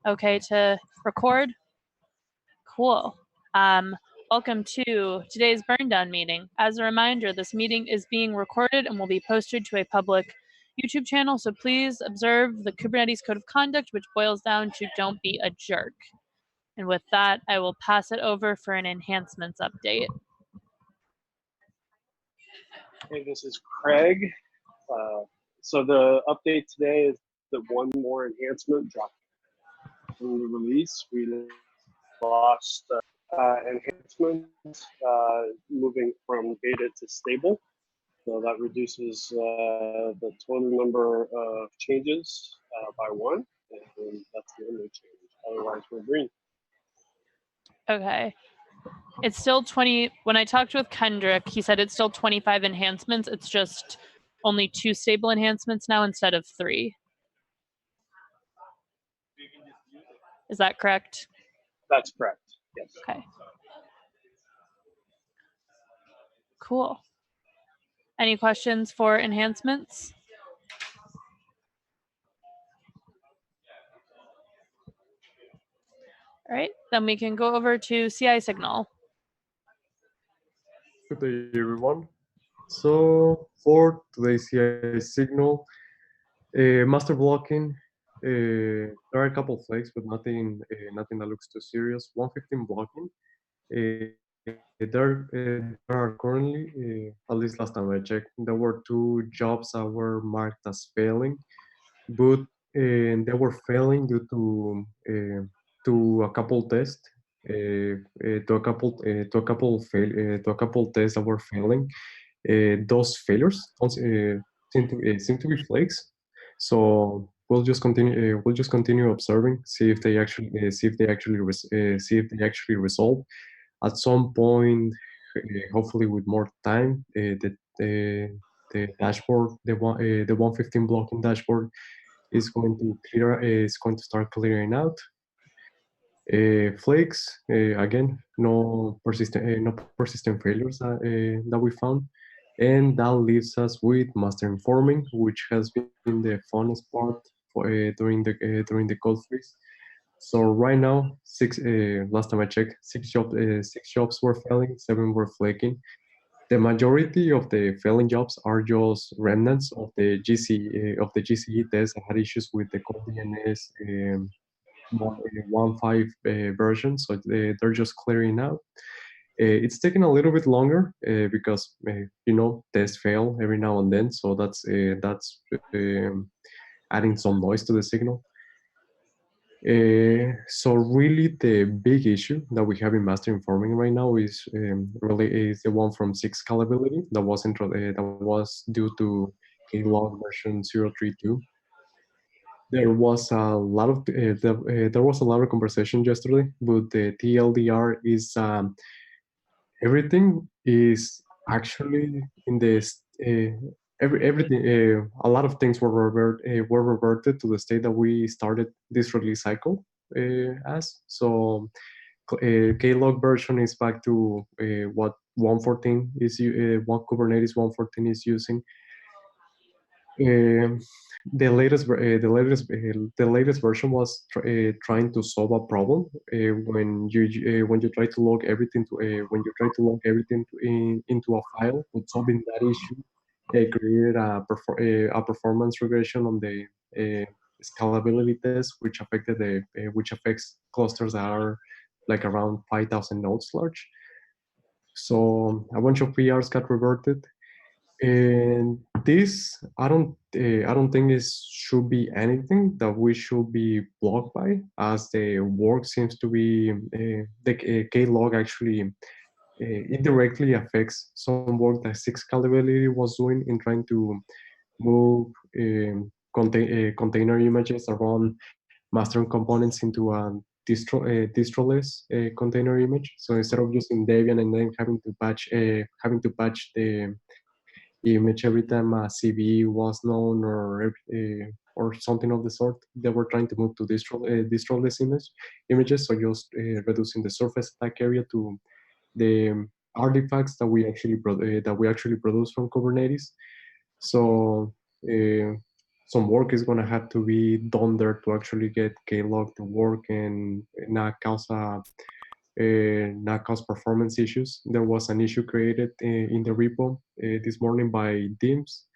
Okay to record? Cool. Welcome to today's Burndown meeting. As a reminder, this meeting is being recorded and will be posted to a public YouTube channel, so please observe the Kubernetes Code of Conduct, which boils down to don't be a jerk. And with that, I will pass it over for an enhancements update. Hey, this is Craig. So the update today is that one more enhancement dropped from the release. We lost enhancement moving from beta to stable. So that reduces the total number of changes by one, and that's the only change. Otherwise, we're green. Okay. It's still 20. When I talked with Kendrick, he said it's still 25 enhancements. It's just only 2 stable enhancements now instead of 3. Is that correct? That's correct, yes. Okay. Cool. Any questions for enhancements? All right, then we can go over to CI signal. Good day, everyone. So for today's CI signal, master blocking, there are a couple of flags, but nothing that looks too serious. 115 blocking. There are currently, at least last time I checked, there were 2 jobs that were marked as failing, but they were failing due to a couple tests, to a couple tests that were failing. Those failures seem to be flakes. So we'll just continue observing, see if they actually resolve. At some point, hopefully with more time, the dashboard, the 115 blocking dashboard is going to start clearing out. Flakes, again, no persistent failures that we found, and that leaves us with master informing, which has been the funnest part for, during the code freeze. So right now, last time I checked, 6 jobs were failing, 7 were flaking. The majority of the failing jobs are just remnants of the GCE test that had issues with the core DNS 1.5 version, so they're just clearing out. It's taking a little bit longer because tests fail every now and then, so that's adding some noise to the signal. So really, the big issue that we have in master informing right now is the one from 6 scalability that was due to k8s version 0.3.2. There was a lot of conversation yesterday, but the TLDR is everything is actually in this. Everything. A lot of things were reverted to the state that we started this release cycle as. So Klog version is back to what 114 is. What Kubernetes 114 is using. The latest version was trying to solve a problem when you try to log everything into a file. But solving that issue created a performance regression on the scalability test, which affects clusters that are like around 5,000 nodes large. So a bunch of PRs got reverted. And this, I don't think this should be anything that we should be blocked by, as the work seems to be the Klog actually indirectly affects some work that 6 scalability was doing in trying to move container images around master components into a distroless container image. So instead of using Debian and then having to patch the image every time a CVE was known or something of the sort, they were trying to move to distroless images, so just reducing the surface attack area to the artifacts that we actually produce from Kubernetes. So some work is gonna have to be done there to actually get Klog to work and not cause performance issues. There was an issue created in the repo this morning by Dims.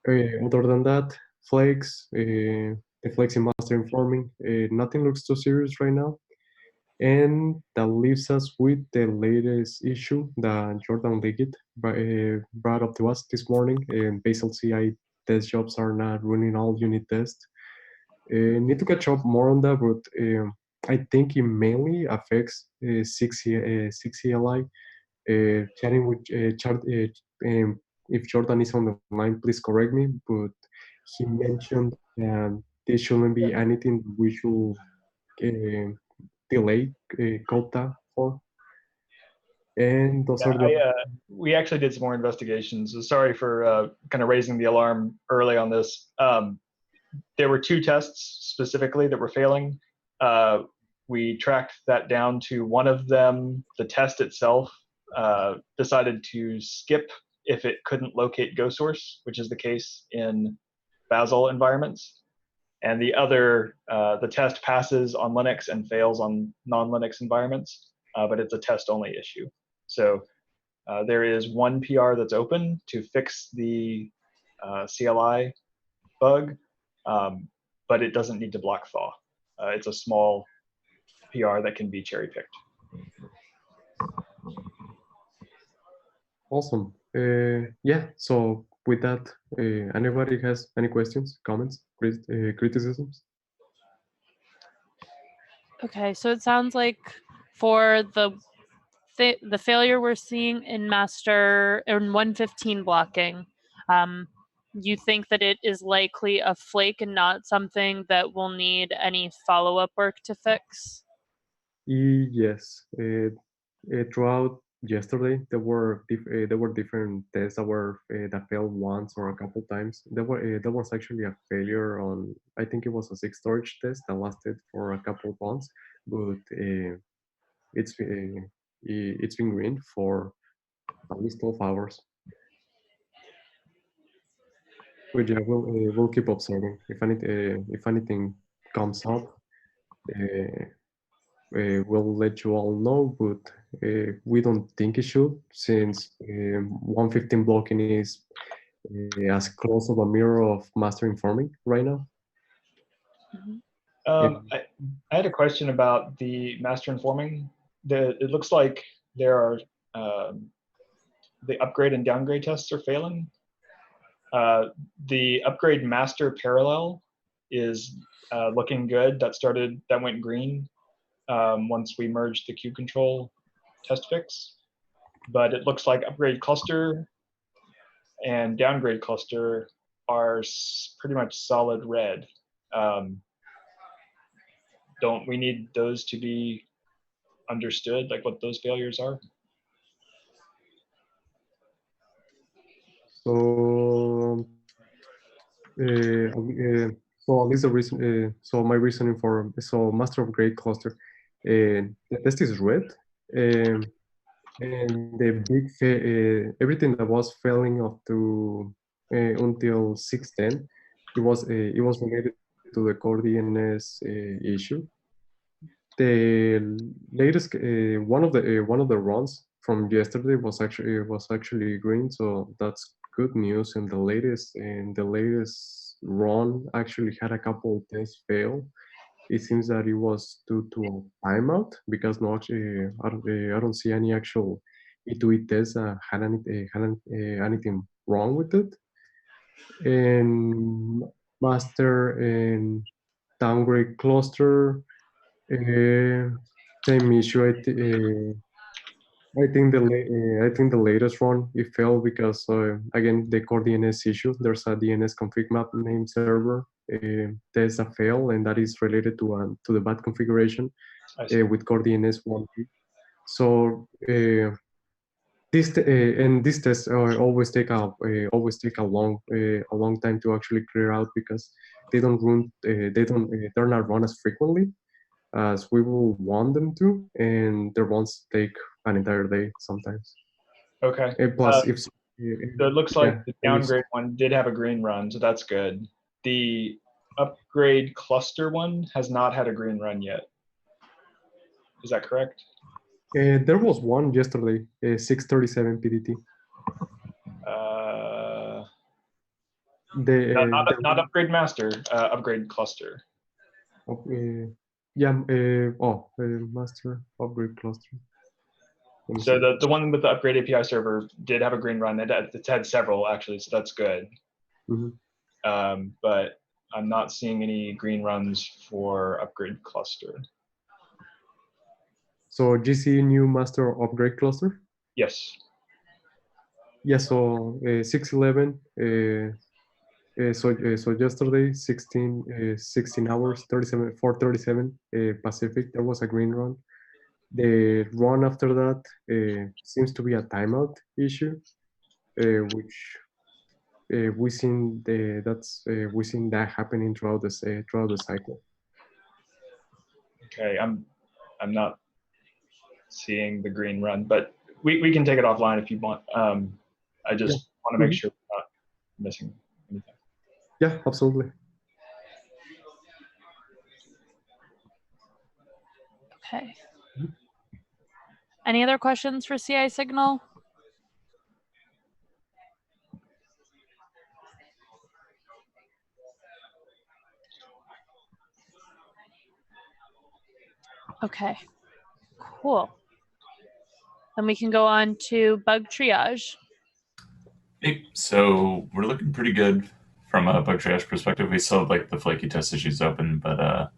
Other than that, Flakes, the Flakes in master informing, nothing looks too serious right now. And that leaves us with the latest issue that Jordan Liggett brought up to us this morning. Basal CI test jobs are not running all unit tests. Need to catch up more on that, but I think it mainly affects 6CLI. Chatting with if Jordan is on the line, please correct me, but he mentioned there shouldn't be anything we should delay quota for. And those are the we actually did some more investigations. So sorry for kind of raising the alarm early on this. There were 2 tests specifically that were failing. We tracked that down to one of them. The test itself decided to skip if it couldn't locate GoSource, which is the case in Bazel environments. And the other, the test passes on Linux and fails on non-Linux environments, but it's a test-only issue. So there is one PR that's open to fix the CLI bug, but it doesn't need to block thaw. It's a small PR that can be cherry-picked. Awesome. Yeah, so with that, anybody has any questions, comments, criticisms? Okay, so it sounds like for the failure we're seeing in master in 115 blocking, you think that it is likely a flake and not something that will need any follow-up work to fix? Yes. Throughout yesterday, there were different tests that failed once or a couple times. There was actually a failure on, I think it was a 6 storage test that lasted for a couple months, but it's been green for at least 12 hours. But yeah, we'll keep observing. If anything comes up, we'll let you all know. But we don't think it should, since 115 blocking is as close of a mirror of master informing right now. I had a question about the master informing. It looks like there are the upgrade and downgrade tests are failing. The upgrade master parallel is looking good. That went green once we merged the Q control test fix. But it looks like upgrade cluster and downgrade cluster are pretty much solid red. Don't we need those to be understood, like what those failures are? So, so at least the reason, so my reasoning for master of grade cluster, the test is red, and the big everything that was failing up to until 610, it was related to the core DNS issue. The latest one of the runs from yesterday was actually green, so that's good news. And the latest run actually had a couple of tests fail. It seems that it was due to a timeout, because no, actually, I don't see any actual E2E tests had anything wrong with it. And master and downgrade cluster, same issue. I think the latest one, it failed because again, the core DNS issue. There's a DNS config map name server. There's a fail, and that is related to the bad configuration with core DNS 1. So these tests always take a long time to actually clear out, because they're not run as frequently as we will want them to, and the runs take an entire day sometimes. Okay. And plus, so it looks like the downgrade one did have a green run, so that's good. The upgrade cluster one has not had a green run yet. Is that correct? There was one yesterday, 6:37 PDT. Not upgrade master, upgrade cluster. Yeah, master upgrade cluster. So the one with the upgrade API server did have a green run. It's had several actually, so that's good. Mm-hmm. But I'm not seeing any green runs for upgrade cluster. So GC new master upgrade cluster? Yes. Yeah, so 6:11. So yesterday, 16 hours, 4:37 Pacific, there was a green run. The run after that seems to be a timeout issue, which we've seen that happening throughout the cycle. Okay, I'm not seeing the green run, but we can take it offline if you want. I just want to make sure we're not missing anything. Yeah, absolutely. Okay. Any other questions for CI Signal? Okay, cool. Then we can go on to bug triage. Hey, so we're looking pretty good from a bug triage perspective. We still have like the flaky test issues open, but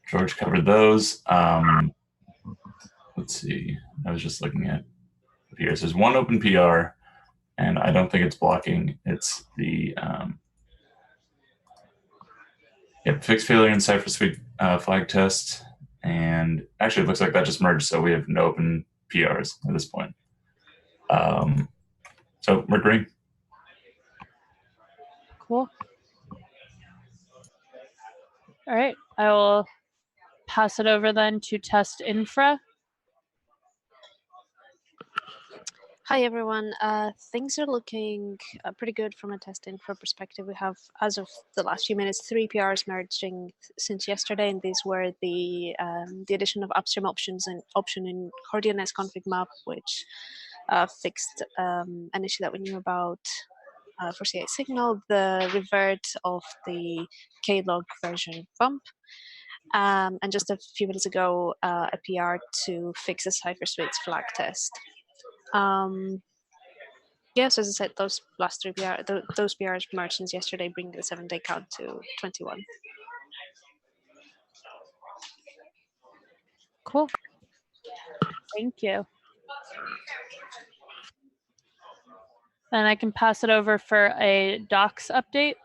George covered those. Let's see. I was just looking at PRs. There's one open PR, and I don't think it's blocking. It's the fixed failure in Cypher Suite flag test. And actually, it looks like that just merged, so we have no open PRs at this point. So we're green. Cool. All right, I will pass it over then to test infra. Hi everyone. Things are looking pretty good from a test infra perspective. We have, as of the last few minutes, 3 PRs merging since yesterday, and these were the addition of upstream options and option in CoreDNS config map, which fixed an issue that we knew about for CI Signal, the revert of the Klog version bump, and just a few minutes ago, a PR to fix the Cypher Suite's flag test. Yes, as I said, those last 3 those PRs merged since yesterday, bringing the 7-day count to 21. Cool. Thank you. Then I can pass it over for a docs update.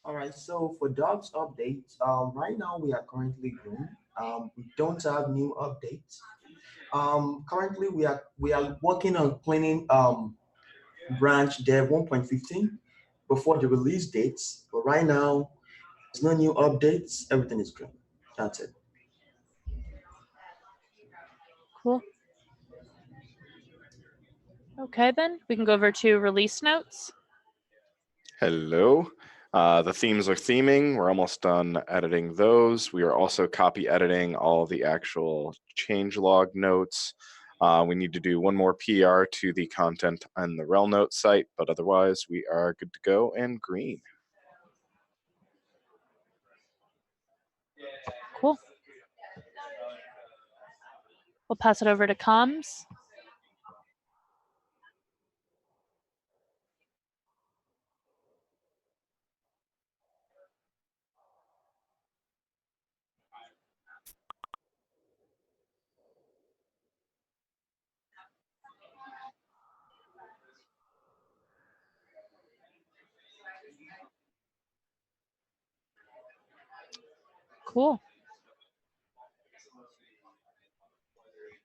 All right, so for docs updates, right now we are currently green. We don't have new updates. Currently we are working on cleaning branch dev 1.15 before the release dates, but right now there's no new updates. Everything is green. That's it. Cool. Okay, then we can go over to release notes. Hello. The themes are theming. We're almost done editing those. We are also copy editing all the actual changelog notes. We need to do one more PR to the content on the rel note site, but otherwise we are good to go and green. Cool. We'll pass it over to comms. Cool.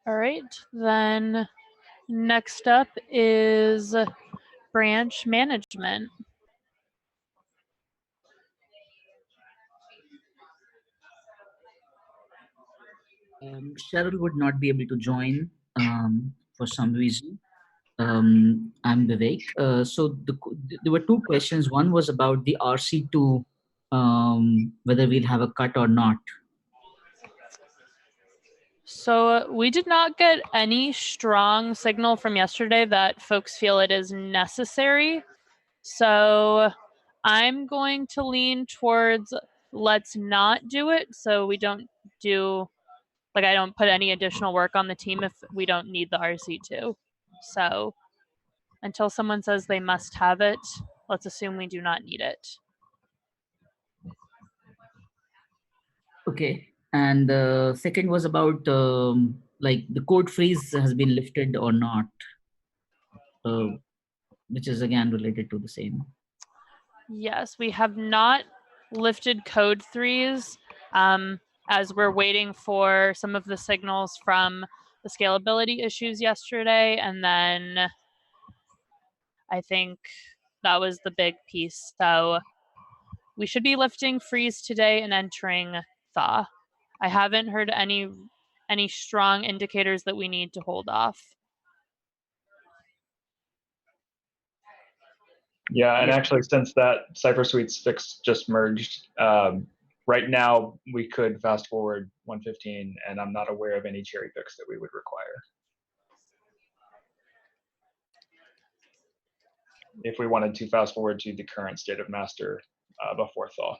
All right, then next up is branch management. Cheryl would not be able to join for some reason. I'm Vivek. So there were two questions. One was about the RC2, whether we'll have a cut or not. So we did not get any strong signal from yesterday that folks feel it is necessary. So I'm going to lean towards let's not do it, so we don't do, like, I don't put any additional work on the team if we don't need the RC2. So until someone says they must have it, let's assume we do not need it. Okay. And the second was about like the code freeze has been lifted or not, which is again related to the same. Yes, we have not lifted code threes as we're waiting for some of the signals from the scalability issues yesterday. And then I think that was the big piece. So we should be lifting freeze today and entering thaw. I haven't heard any strong indicators that we need to hold off. Yeah, and actually, since that Cypher Suites fix just merged, right now we could fast forward 115, and I'm not aware of any cherry picks that we would require if we wanted to fast forward to the current state of master before thaw.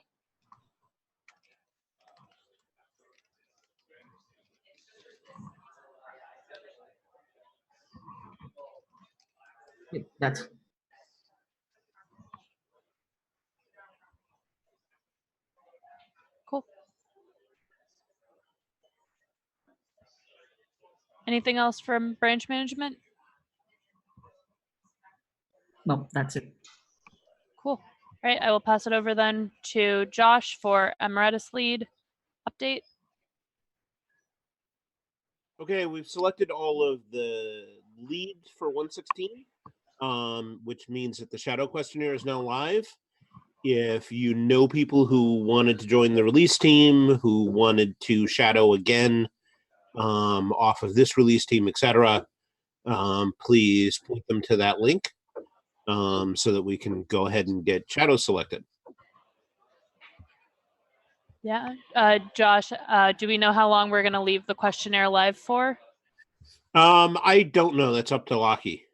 That's cool. Anything else from branch management? no, that's it. Cool. All right, I will pass it over then to Josh for Emeritus Lead update. Okay, we've selected all of the leads for 116, which means that the shadow questionnaire is now live. If you know people who wanted to join the release team, who wanted to shadow again off of this release team, etc., please point them to that link so that we can go ahead and get shadows selected. Yeah, Josh, do we know how long we're going to leave the questionnaire live for? I don't know. That's up to Lockie.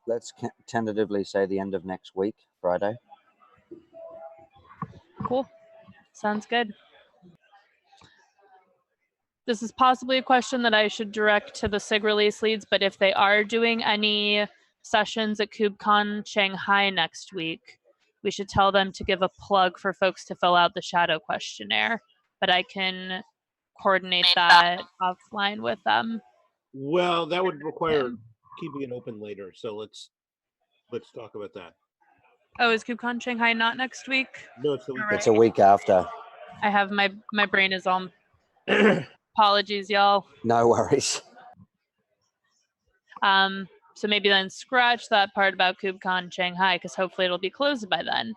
Let's tentatively say the end of next week, Friday. Cool. Sounds good. This is possibly a question that I should direct to the SIG release leads, but if they are doing any sessions at KubeCon Shanghai next week, we should tell them to give a plug for folks to fill out the shadow questionnaire. But I can coordinate that offline with them. Well, that would require keeping it open later. So let's talk about that. Oh, is KubeCon Shanghai not next week? No, it's the week. It's a week after. I have my brain is on. Apologies, y'all. No worries. So maybe then scratch that part about KubeCon Shanghai because hopefully it'll be closed by then.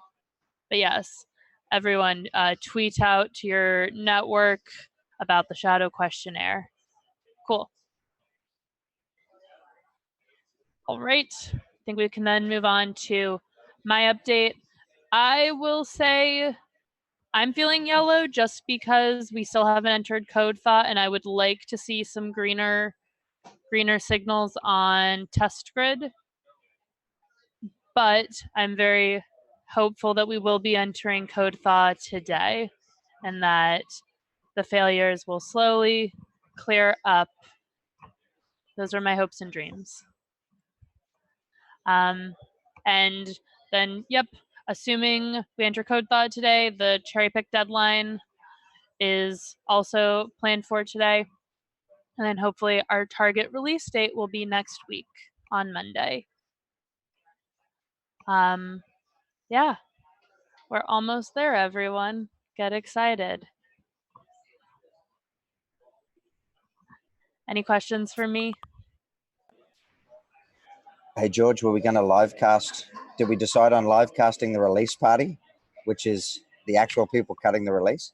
But yes, everyone tweet out to your network about the shadow questionnaire. Cool. All right. I think we can then move on to my update. I will say I'm feeling yellow just because we still haven't entered code thought, and I would like to see some greener signals on test grid. But I'm very hopeful that we will be entering code thaw today and that the failures will slowly clear up. Those are my hopes and dreams. And then, yep, assuming we enter code thaw today, the cherry pick deadline is also planned for today. And then hopefully our target release date will be next week on Monday. Yeah, we're almost there, everyone. Get excited. Any questions for me? Hey, George, were we going to live cast? Did we decide on live casting the release party, which is the actual people cutting the release?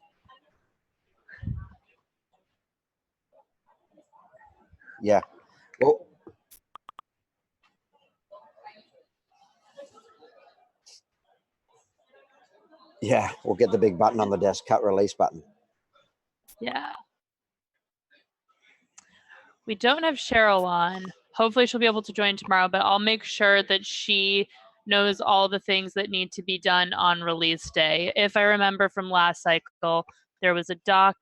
Yeah. Well, yeah, we'll get the big button on the desk, cut release button. Yeah. We don't have Cheryl on. Hopefully she'll be able to join tomorrow, but I'll make sure that she knows all the things that need to be done on release day. If I remember from last cycle, there was a doc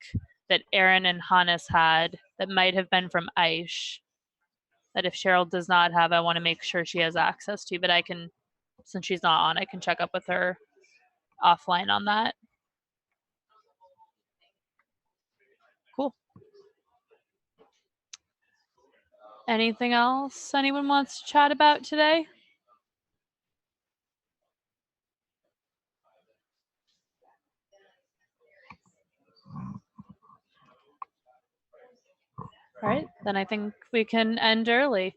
that Aaron and Hannes had that might have been from Aish that if Cheryl does not have, I want to make sure she has access to, but I can, since she's not on, I can check up with her offline on that. Cool. Anything else anyone wants to chat about today? All right, then I think we can end early.